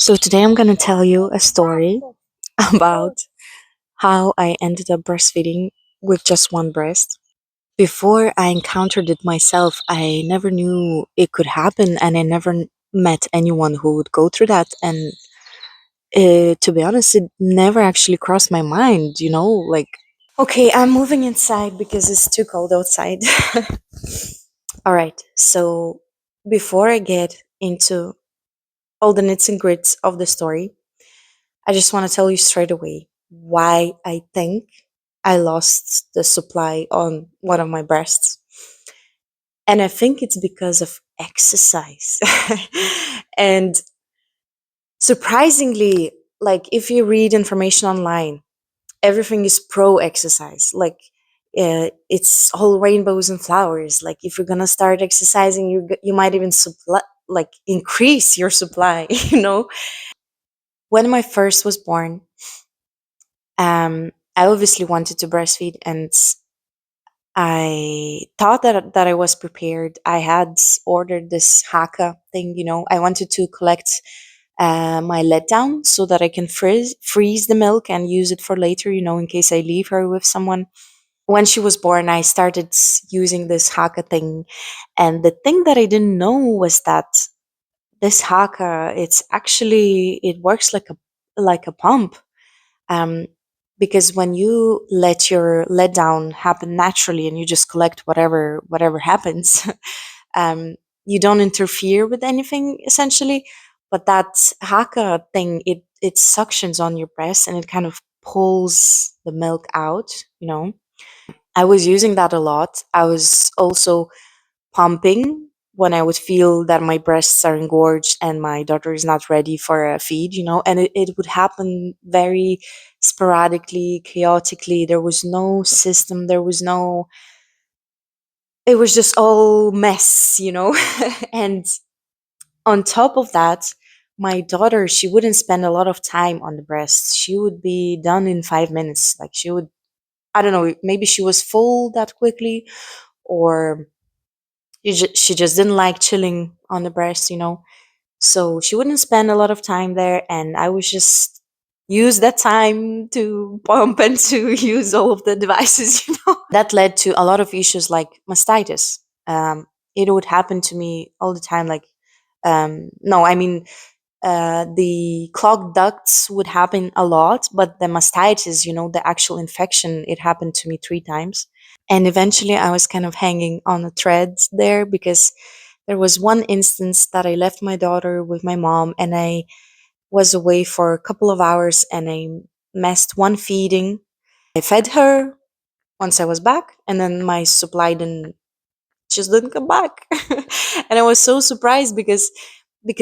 So today I'm gonna tell you a story about how I ended up breastfeeding with just one breast. Before I encountered it myself, I never knew it could happen, and I never met anyone who would go through that. And to be honest, it never actually crossed my mind, like, okay, I'm moving inside because it's too cold outside. All right, so before I get into all the nits and grits of the story, I just want to tell you straight away why I think I lost the supply on one of my breasts. And I think it's because of exercise. And surprisingly, like if you read information online, everything is pro exercise. Like it's all rainbows and flowers. Like if you're gonna start exercising, you might even supply, like increase your supply. When my first was born, I obviously wanted to breastfeed, and I thought that I was prepared. I had ordered this haka thing. I wanted to collect my letdown so that I can freeze the milk and use it for later. In case I leave her with someone. When she was born, I started using this haka thing, and the thing that I didn't know was that this haka, it works like a pump, um, because when you let your let down happen naturally and you just collect whatever happens, um, you don't interfere with anything essentially. But that haka thing, it suctions on your breast and it kind of pulls the milk out. I was using that a lot. I was also pumping when I would feel that my breasts are engorged and my daughter is not ready for a feed, and it would happen very sporadically, chaotically. There was no system, it was just all mess. And on top of that, my daughter, she wouldn't spend a lot of time on the breast. She would be done in 5 minutes. Like she would, I don't know, maybe she was full that quickly, or she just didn't like chilling on the breast. So she wouldn't spend a lot of time there, and I would just use that time to pump and to use all of the devices. That led to a lot of issues like mastitis. It would happen to me all the time. Like, no, I mean, the clogged ducts would happen a lot, but the mastitis, the actual infection, it happened to me 3 times. And eventually I was kind of hanging on a thread there because there was one instance that I left my daughter with my mom and I was away for a couple of hours and I missed one feeding. I fed her once I was back, and then my supply didn't just didn't come back. And I was so surprised because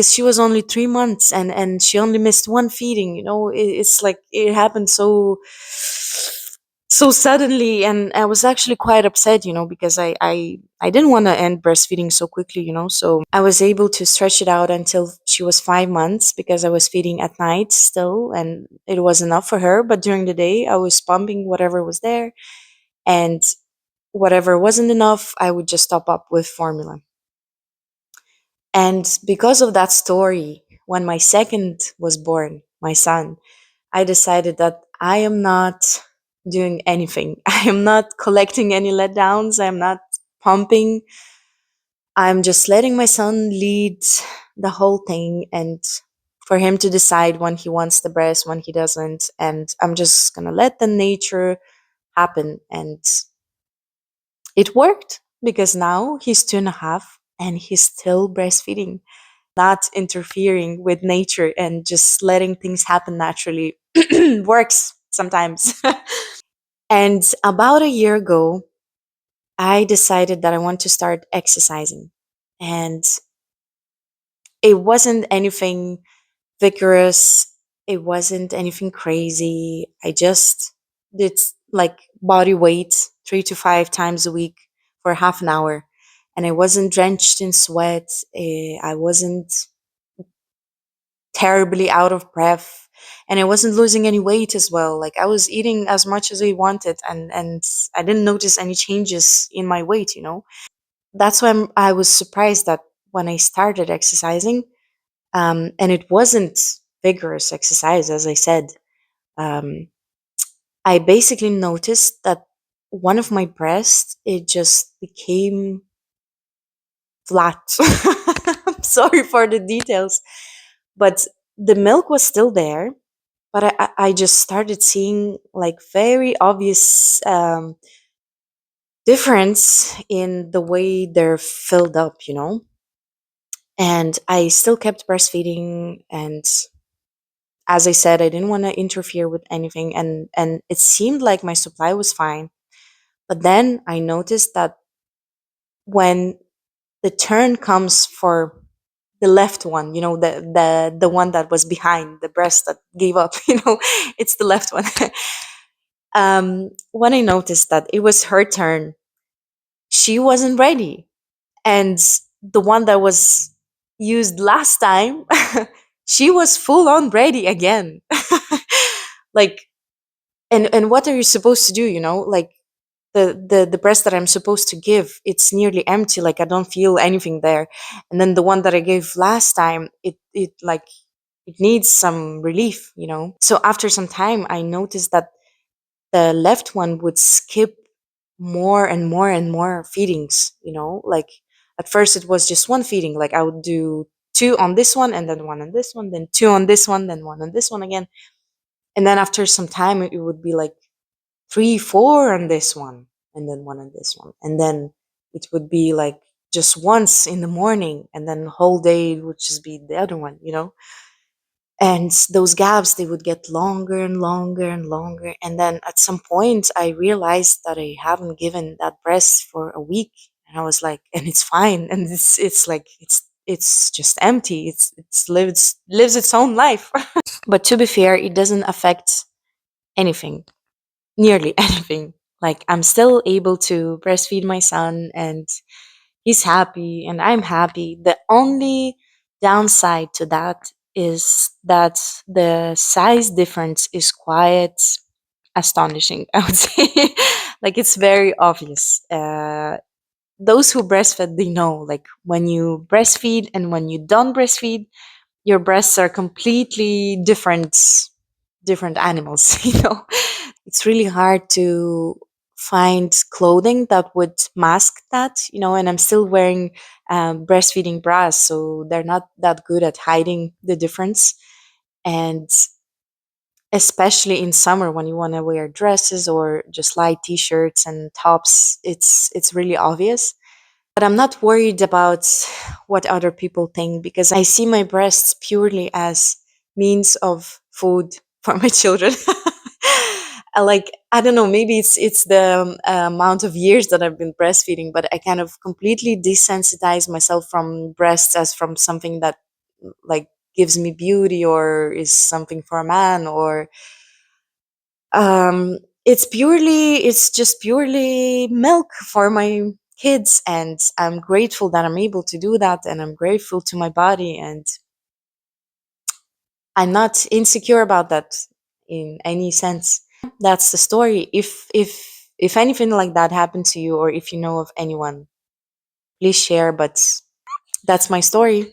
she was only 3 months and she only missed one feeding. It's like it happened so suddenly, and I was actually quite upset, because I didn't want to end breastfeeding so quickly. So I was able to stretch it out until she was 5 months because I was feeding at night still, and it was enough for her. But during the day I was pumping whatever was there, and whatever wasn't enough I would just top up with formula. And because of that story, when my second was born, my son, I decided that I am not doing anything. I am not collecting any letdowns. I'm not pumping. I'm just letting my son lead the whole thing, and for him to decide when he wants the breast, when he doesn't. And I'm just going to let the nature happen. And it worked because now he's 2.5 and he's still breastfeeding, not interfering with nature and just letting things happen naturally. Works sometimes. And about a year ago, I decided that I want to start exercising. And it wasn't anything vigorous, it wasn't anything crazy. I just did like body weight 3 to 5 times a week for half an hour. And I wasn't drenched in sweat. I wasn't terribly out of breath, and I wasn't losing any weight as well. Like I was eating as much as I wanted, and I didn't notice any changes in my weight. That's why I was surprised that when I started exercising, and it wasn't vigorous exercise, as I said. um, I basically noticed that one of my breasts, it just became flat. I'm sorry for the details, but the milk was still there. But I just started seeing like very obvious difference in the way they're filled up, you know? And I still kept breastfeeding. And as I said, I didn't want to interfere with anything. And it seemed like my supply was fine. But then I noticed that when the turn comes for the left one, you know, the one that was behind the breast that gave up, you know, it's the left one. When I noticed that it was her turn, she wasn't ready. And the one that was used last time, she was full on ready again. Like, and what are you supposed to do, you know? Like, the breast that I'm supposed to give, it's nearly empty. Like, I don't feel anything there. And then the one that I gave last time, it like, it needs some relief, you know? So after some time, I noticed that the left one would skip more and more and more feedings, you know? Like, at first it was just one feeding. Like, I would do two on this one, and then one on this one, then two on this one, then one on this one again. And then after some time, it would be like three, four on this one, and then one on this one. And then it would be like just once in the morning, and then the whole day it would just be the other one, you know? And those gaps, they would get longer and longer and longer. And then at some point, I realized that I haven't given that breast for a week. And I was like, and it's fine. And it's like, it's just empty. It's lives its own life. But to be fair, it doesn't affect anything, nearly anything. Like, I'm still able to breastfeed my son, and he's happy, and I'm happy. The only downside to that is that the size difference is quite astonishing, I would say. Like, it's very obvious. Those who breastfeed, they know, like, when you breastfeed and when you don't breastfeed, your breasts are completely different animals. You know, it's really hard to find clothing that would mask that, you know. And I'm still wearing breastfeeding bras, so they're not that good at hiding the difference. And especially in summer, when you want to wear dresses or just light t-shirts and tops, it's really obvious. But I'm not worried about what other people think, because I see my breasts purely as means of food for my children. Like, I don't know, maybe it's the amount of years that I've been breastfeeding, but I kind of completely desensitized myself from breasts as from something that, like, gives me beauty or is something for a man. Or it's just purely milk for my kids, and I'm grateful that I'm able to do that, and I'm grateful to my body, and I'm not insecure about that in any sense. That's the story. If anything like that happened to you, or if you know of anyone, please share. But that's my story.